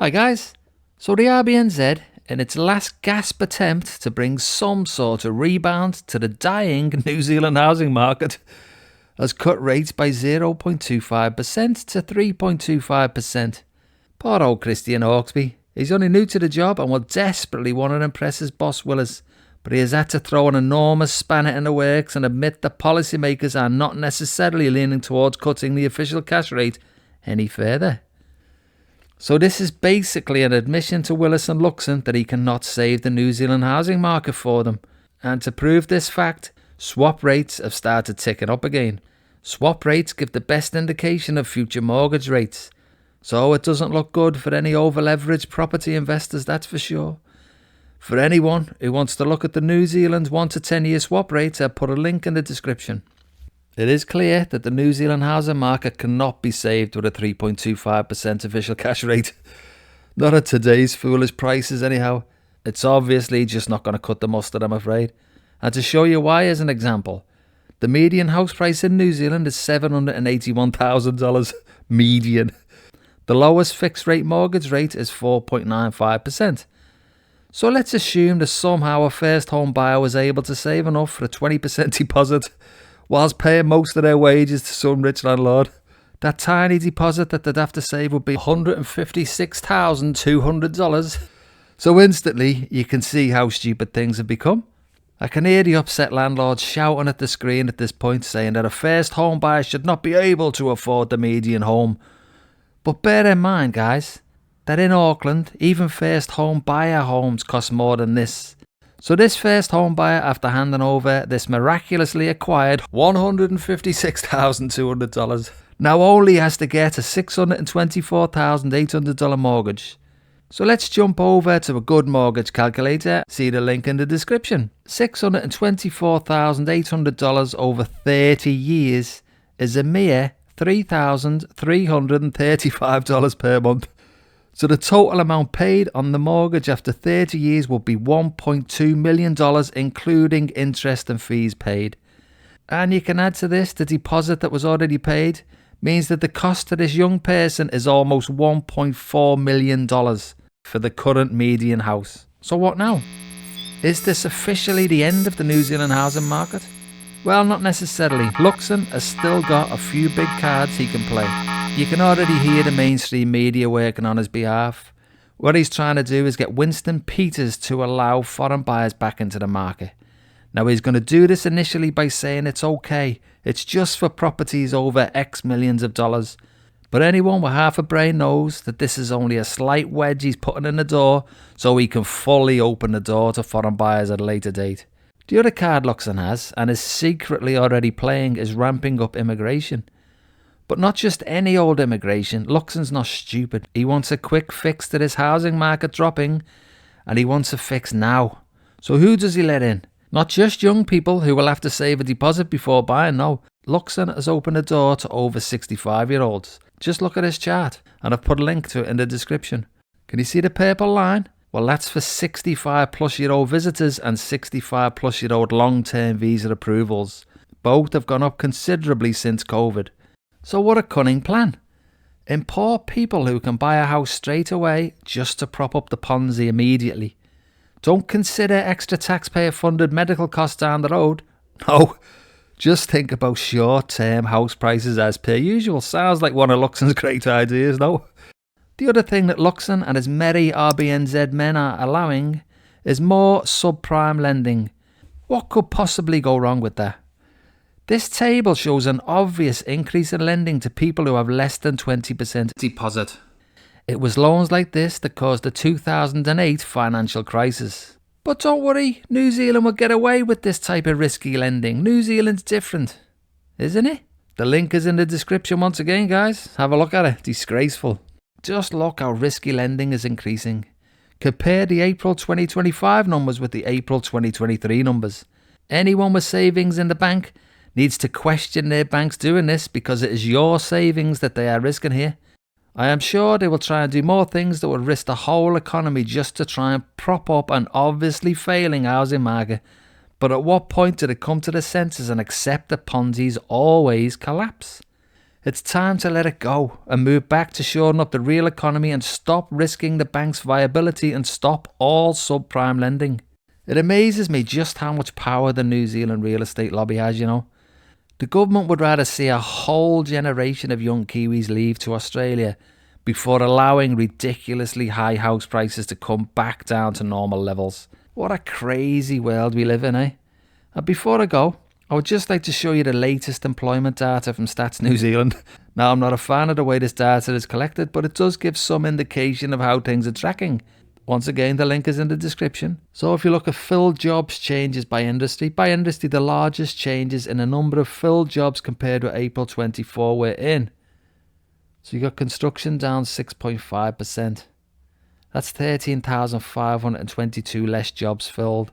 Hi guys, so the RBNZ, in its last gasp attempt to bring some sort of rebound to the dying New Zealand housing market, has cut rates by 0.25% to 3.25%. Poor old Christian Hawkesby. He's only new to the job and will desperately want to impress his boss Willis, but he has had to throw an enormous spanner in the works and admit that policymakers are not necessarily leaning towards cutting the official cash rate any further. So this is basically an admission to Willis and Luxon that he cannot save the New Zealand housing market for them. And to prove this fact, swap rates have started ticking up again. Swap rates give the best indication of future mortgage rates. So it doesn't look good for any over-leveraged property investors, that's for sure. For anyone who wants to look at the New Zealand 1 to 10 year swap rates, I've put a link in the description. It is clear that the New Zealand housing market cannot be saved with a 3.25% official cash rate. Not at today's foolish prices anyhow. It's obviously just not going to cut the mustard, I'm afraid. And to show you why, as an example, the median house price in New Zealand is $781,000 median. The lowest fixed rate mortgage rate is 4.95%. So let's assume that somehow a first home buyer was able to save enough for a 20% deposit whilst paying most of their wages to some rich landlord. That tiny deposit that they'd have to save would be $156,200. So instantly you can see how stupid things have become. I can hear the upset landlords shouting at the screen at this point, saying that a first home buyer should not be able to afford the median home. But bear in mind, guys, that in Auckland, even first home buyer homes cost more than this. So this first home buyer, after handing over this miraculously acquired $156,200, now only has to get a $624,800 mortgage. So let's jump over to a good mortgage calculator. See the link in the description. $624,800 over 30 years is a mere $3,335 per month. So the total amount paid on the mortgage after 30 years will be $1.2 million, including interest and fees paid. And you can add to this the deposit that was already paid, means that the cost to this young person is almost $1.4 million for the current median house. So what now? Is this officially the end of the New Zealand housing market? Well, not necessarily. Luxon has still got a few big cards he can play. You can already hear the mainstream media working on his behalf. What he's trying to do is get Winston Peters to allow foreign buyers back into the market. Now he's going to do this initially by saying it's okay, it's just for properties over X millions of dollars. But anyone with half a brain knows that this is only a slight wedge he's putting in the door so he can fully open the door to foreign buyers at a later date. The other card Luxon has, and is secretly already playing, is ramping up immigration. But not just any old immigration. Luxon's not stupid. He wants a quick fix to this housing market dropping, and he wants a fix now. So who does he let in? Not just young people who will have to save a deposit before buying, no. Luxon has opened the door to over 65-year-olds. Just look at this chart, and I've put a link to it in the description. Can you see the purple line? Well, that's for 65-plus-year-old visitors and 65-plus-year-old long-term visa approvals. Both have gone up considerably since COVID. So what a cunning plan. Import people who can buy a house straight away just to prop up the PONZI immediately. Don't consider extra taxpayer-funded medical costs down the road. No, just think about short-term house prices as per usual. Sounds like one of Luxon's great ideas, no? The other thing that Luxon and his merry RBNZ men are allowing is more subprime lending. What could possibly go wrong with that? This table shows an obvious increase in lending to people who have less than 20% deposit. It was loans like this that caused the 2008 financial crisis. But don't worry, New Zealand will get away with this type of risky lending. New Zealand's different, isn't it? The link is in the description once again, guys. Have a look at it. Disgraceful. Just look how risky lending is increasing. Compare the April 2025 numbers with the April 2023 numbers. Anyone with savings in the bank needs to question their banks doing this, because it is your savings that they are risking here. I am sure they will try and do more things that will risk the whole economy just to try and prop up an obviously failing housing market. But at what point do they come to their senses and accept that Ponzi's always collapse? It's time to let it go and move back to shoring up the real economy and stop risking the bank's viability and stop all subprime lending. It amazes me just how much power the New Zealand real estate lobby has, you know. The government would rather see a whole generation of young Kiwis leave to Australia before allowing ridiculously high house prices to come back down to normal levels. What a crazy world we live in, eh? And before I go, I would just like to show you the latest employment data from Stats New Zealand. Now, I'm not a fan of the way this data is collected, but it does give some indication of how things are tracking. Once again, the link is in the description. So if you look at filled jobs changes by industry, the largest changes in the number of filled jobs compared with April 24 we're in. So you got construction down 6.5%. That's 13,522 less jobs filled.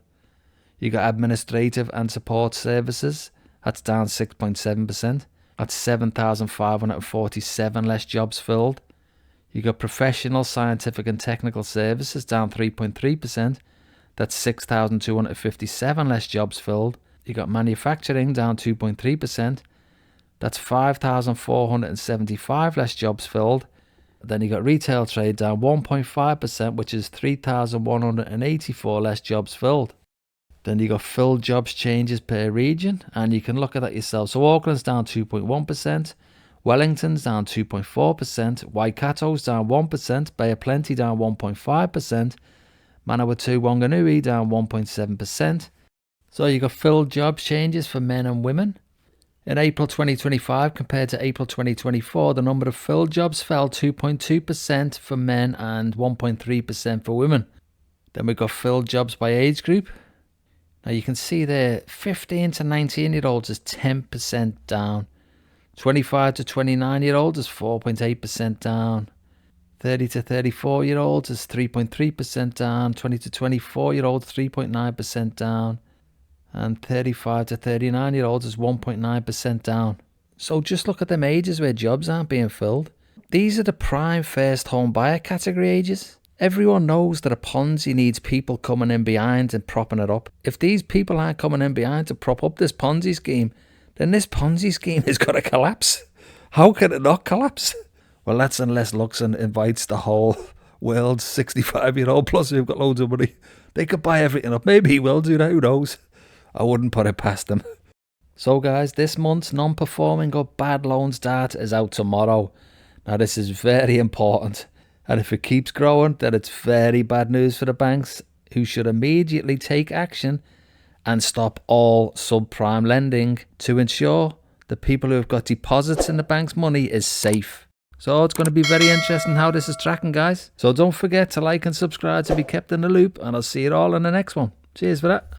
You got administrative and support services. That's down 6.7%. That's 7,547 less jobs filled. You got professional, scientific and technical services down 3.3%. That's 6,257 less jobs filled. You got manufacturing down 2.3%. That's 5,475 less jobs filled. Then you got retail trade down 1.5%, which is 3,184 less jobs filled. Then you got filled jobs changes per region, and you can look at that yourself. So Auckland's down 2.1%, Wellington's down 2.4%, Waikato's down 1%, Bay of Plenty down 1.5%, Manawatu Wanganui down 1.7%. So you got filled jobs changes for men and women. In April 2025 compared to April 2024, the number of filled jobs fell 2.2% for men and 1.3% for women. Then we got filled jobs by age group. Now you can see there, 15 to 19-year-olds is 10% down. 25 to 29-year-olds is 4.8% down. 30 to 34-year-olds is 3.3% down. 20 to 24-year-olds 3.9% down. And 35 to 39-year-olds is 1.9% down. So just look at them ages where jobs aren't being filled. These are the prime first home buyer category ages. Everyone knows that a Ponzi needs people coming in behind and propping it up. If these people aren't coming in behind to prop up this Ponzi scheme, then this Ponzi scheme is going to collapse. How can it not collapse? Well, that's unless Luxon invites the whole world's 65-year-old plus who've got loads of money. They could buy everything up. Maybe he will do that, who knows? I wouldn't put it past them. So guys, this month's non-performing or bad loans data is out tomorrow. Now this is very important. And if it keeps growing, then it's very bad news for the banks, who should immediately take action and stop all subprime lending to ensure the people who have got deposits in the bank's money is safe. So it's going to be very interesting how this is tracking, guys. So don't forget to like and subscribe to be kept in the loop, and I'll see you all in the next one. Cheers for that.